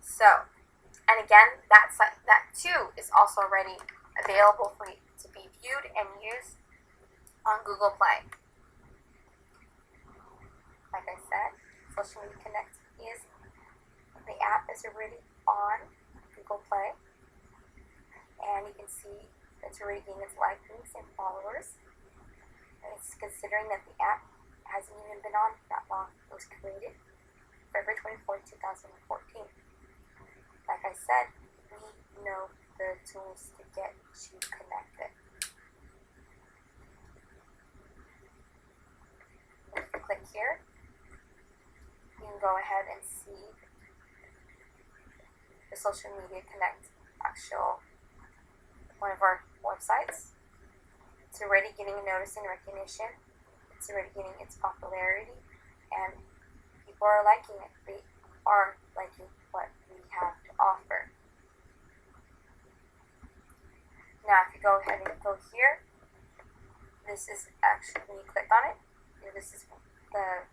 So, and again, that too is also already available for you to be viewed and used on Google Play. Like I said, Social Media Connect the app is already on Google Play, and you can see it's already getting its likings and followers. And it's considering that the app hasn't even been on that long. It was created February 24th, 2014. Like I said, we know the tools to get you connected. If you click here, you can go ahead and see the Social Media Connect one of our websites. It's already getting a notice and recognition. It's already getting its popularity, and people are liking it. They are liking what we have to offer. Now, if you go ahead and go here, this is actually, when you click on it, this is the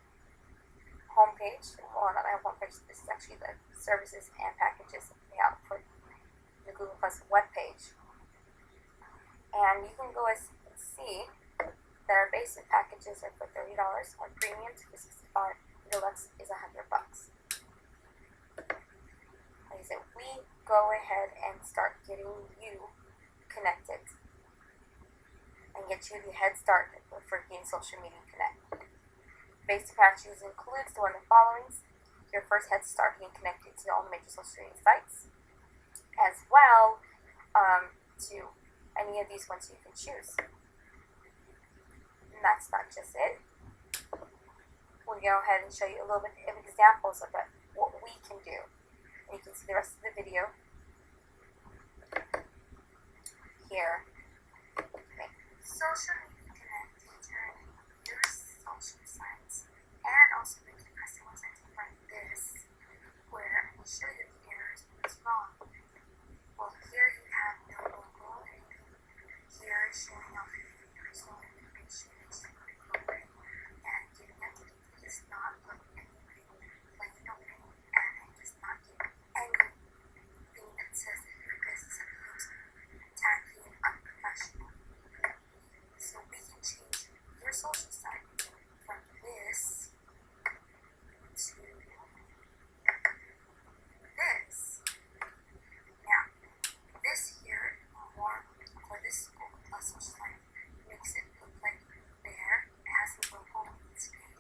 home page. Well, not my home page, this is actually the services and packages that we have for the Google Plus web page. And you can go and see that our basic packages are for $30, our premium is $65, deluxe is $100. Like I said, we go ahead and start getting you connected and get you the head start for getting social media connect. Basic packages includes the one the following: your first head start getting connected to all the major social media sites, as well to any of these ones you can choose. And that's not just it. We'll go ahead and show you a little bit of examples of what we can do. And you can see the rest of the video here. Okay. Social Media Connect can turn your social sites and also make your custom websites like this, where I will show you the errors and what's wrong. Well, here you have no logo or anything. Here is showing off your personal information, and giving it to people does not look anything like an opening, and it does not give anything that says that your business looks tacky and unprofessional. So we can change your social site from this to this. Now, this here, more for this school plus social site, makes it look like there. It has a logo on its name.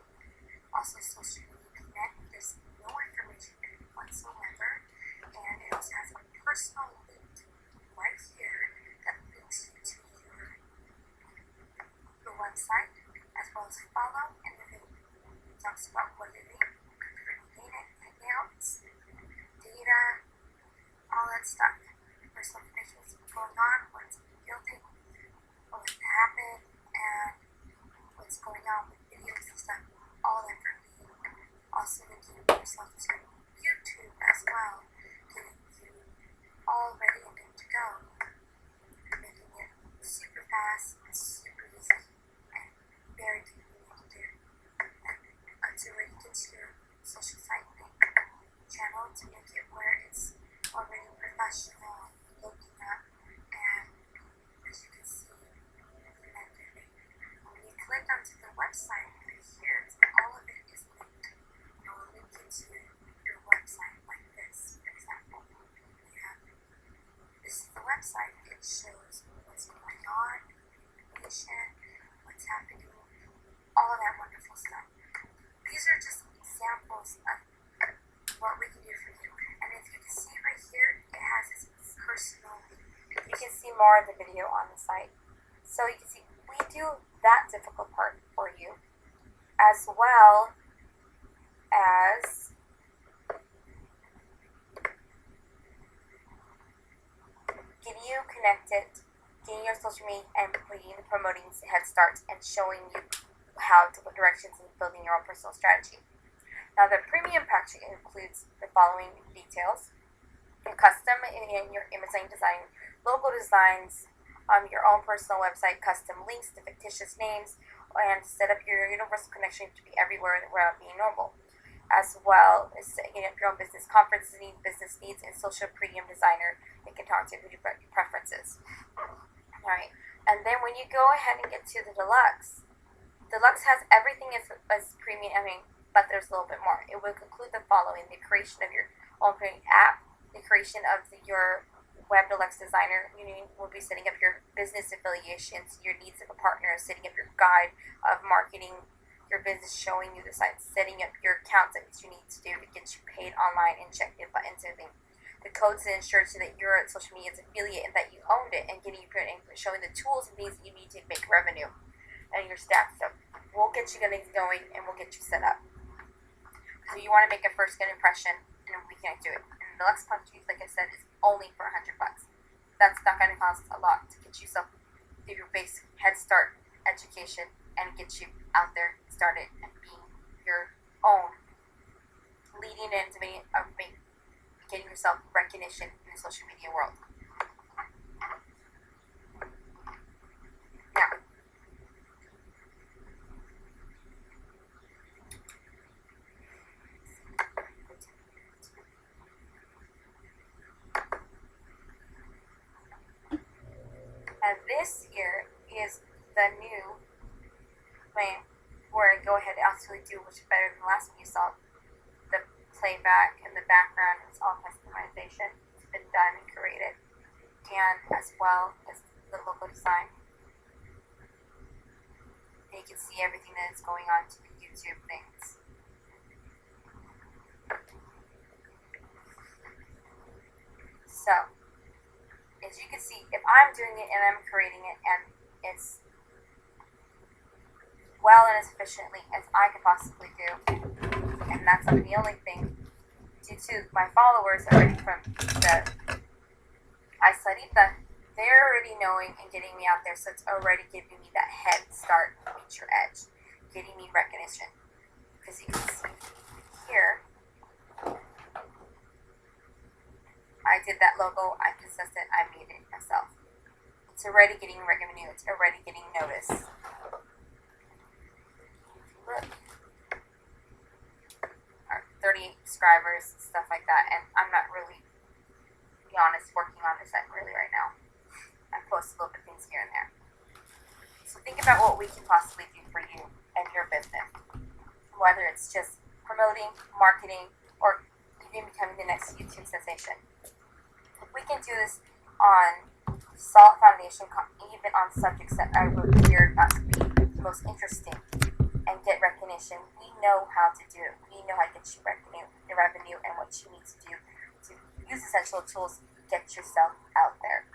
Also, Social Media Connect, there's no information whatsoever, and it also has a personal link right here that links you to your website, as well as follow, and then it talks about what it is, data, layouts, data, all that stuff. Personal information, what's going on, what's building, what's happened, and what's going on with videos and stuff, all that for me. Also linking yourself to YouTube as well, getting you all ready and good to go, making it super fast, super easy, and very convenient to do. And to already get your social site link channel to make it where it's already professional looking at, and as you can see, when you click onto the website right here, all of it is linked. It will link you to your website like this, for example. This is the website. It shows what's going on, information, what's happening, all that wonderful stuff. These are just examples of what we can do for you. And if you can see right here, it has its personal. You can see more of the video on the site. So you can see we do that difficult part for you, as well as getting you connected, getting your social media, and completing the promoting head starts and showing you how to put directions in building your own personal strategy. Now, the premium package includes the following details: your custom and your image design, logo designs, your own personal website, custom links to fictitious names, and set up your universal connection to be everywhere without being normal. As well as setting up your own business conference needs, business needs, and social premium designer that can talk to you with your preferences. Alright, and then when you go ahead and get to the deluxe, deluxe has everything as premium, but there's a little bit more. It will include the following: the creation of your own app, the creation of your web deluxe designer. You will be setting up your business affiliations, your needs of a partner, setting up your guide of marketing your business, showing you the sites, setting up your accounts that you need to do to get you paid online, and check the buttons and everything. The codes to ensure that you're a social media's affiliate and that you owned it, and getting you and showing the tools and things that you need to make revenue and your staff. So we'll get you going and we'll get you set up. So you want to make a first good impression, and we can do it. And the deluxe package, like I said, is only for $100. That's not going to cost a lot to get you some, give your base head start education and get you out there started and being your own, leading into getting yourself recognition in the social media world. Now, and this the new way where I go ahead and actually do which is better than the last one you saw. The playback and the background, it's all customization. It's been done and created. And as well as the logo design. And you can see everything that is going on to the YouTube things. So, as you can see, if I'm doing it and I'm creating it and it's well and as efficiently as I could possibly do, and that's not the only thing, due to my followers already from the Untitled, they're already knowing and getting me out there, so it's already giving me that head start, feature edge, getting me recognition. Because you can see here, I did that logo, I'm consistent, I made it myself. It's already getting revenue, it's already getting noticed. Look. 38 subscribers, stuff like that, and I'm not really, to be honest, working on this really right now. I post a little bit of things here and there. So think about what we can possibly do for you and your business. Whether it's just promoting, marketing, or even becoming the next YouTube sensation. We can do this on solid foundation, even on subjects that I would fear not to be the most interesting and get recognition. We know how to do it. We know how to get you revenue and what you need to do to use essential tools to get yourself out there.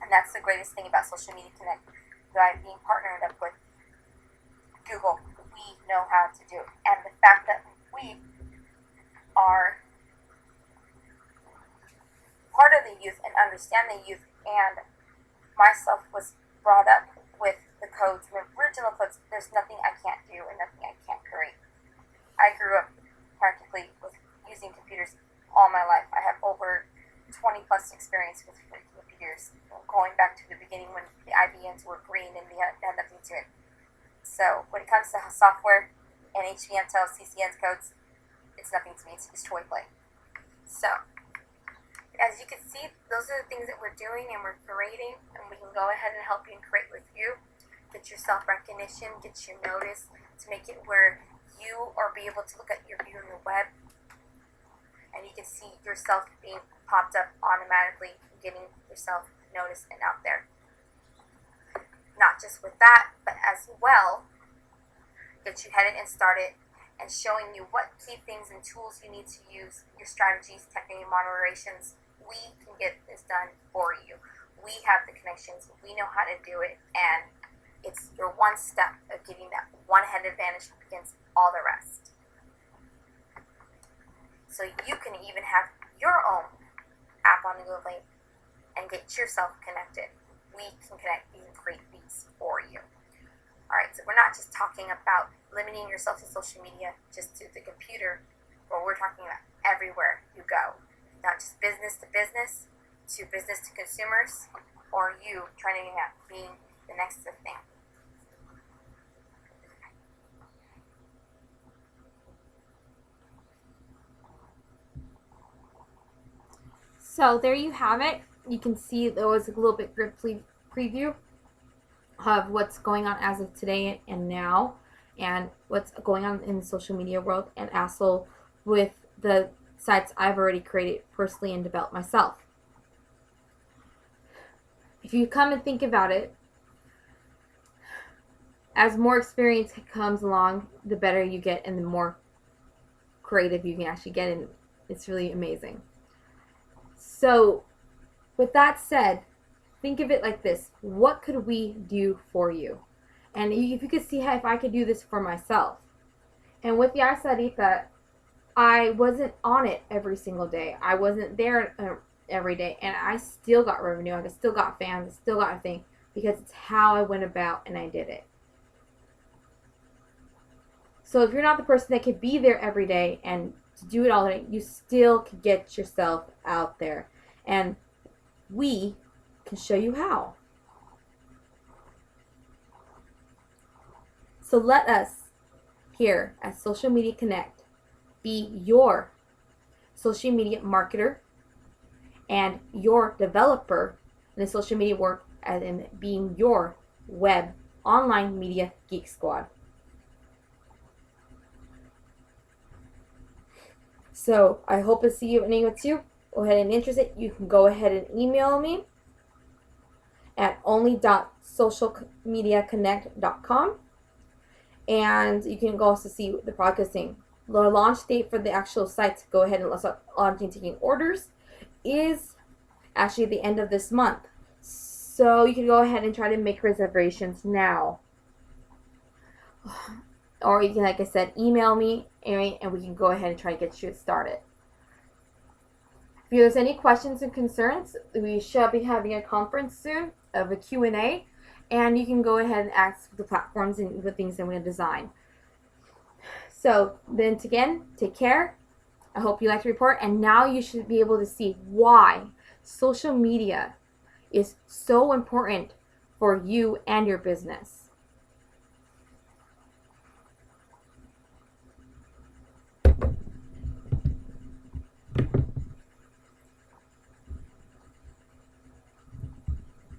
And that's the greatest thing about Social Media Connect, by being partnered up with Google. We know how to do it. And the fact that we are part of the youth and understand the youth, and myself was brought up with the codes, the original codes. There's nothing I can't do and nothing I can't create. I grew up practically with using computers all my life. I have over 20 plus experience with computers, going back to the beginning when the IBMs were green and they had nothing to it. So when it comes to software and HTML, CCN codes, it's nothing to me. It's toy play. So as you can see, those are the things that we're doing and we're creating, and we can go ahead and help you and create with you. Get your self-recognition, get your notice, to make it where you are be able to look at your view on the web, and you can see yourself being popped up automatically, getting yourself noticed and out there. Not just with that, but as well, get you headed and started and showing you what key things and tools you need to use, your strategies, technique, moderations. We can get this done for you. We have the connections. We know how to do it, and it's your one step of getting that one-head advantage against all the rest. So you can even have your own app on the Google Play and get yourself connected. We can connect and create these for you. Alright, so we're not just talking about limiting yourself to social media, just to the computer, but we're talking about everywhere you go. Not just business to business consumers, or you trying to get being the next thing. So there you have it. You can see there was a little bit grid preview of what's going on as of today and now, and what's going on in the social media world, and also with the sites I've already created personally and developed myself. If you come and think about it, as more experience comes along, the better you get and the more creative you can actually get, and it's really amazing. So with that said, think of it like this: what could we do for you? And if you could see how if I could do this for myself. And with the Arsadita, I wasn't on it every single day. I wasn't there every day, and I still got revenue. I still got fans. I still got a thing, because it's how I went about and I did it. So if you're not the person that could be there every day and to do it all day, you still could get yourself out there, and we can show you how. So let us here at Social Media Connect be your social media marketer and your developer in the social media work, and in being your web Online Media Geek Squad. So I hope to see you in with you. Go ahead and interested. You can go ahead and email me at only.socialmediaconnect.com, and you can also see the podcasting. The launch date for the actual site to go ahead and start launching taking orders is actually the end of this month. So you can go ahead and try to make reservations now. Or you can, like I said, email me, and we can go ahead and try to get you started. If there's any questions and concerns, we shall be having a conference soon of a Q&A, and you can go ahead and ask the platforms and the things that we're going to design. So then again, take care. I hope you liked the report, and now you should be able to see why social media is so important for you and your business.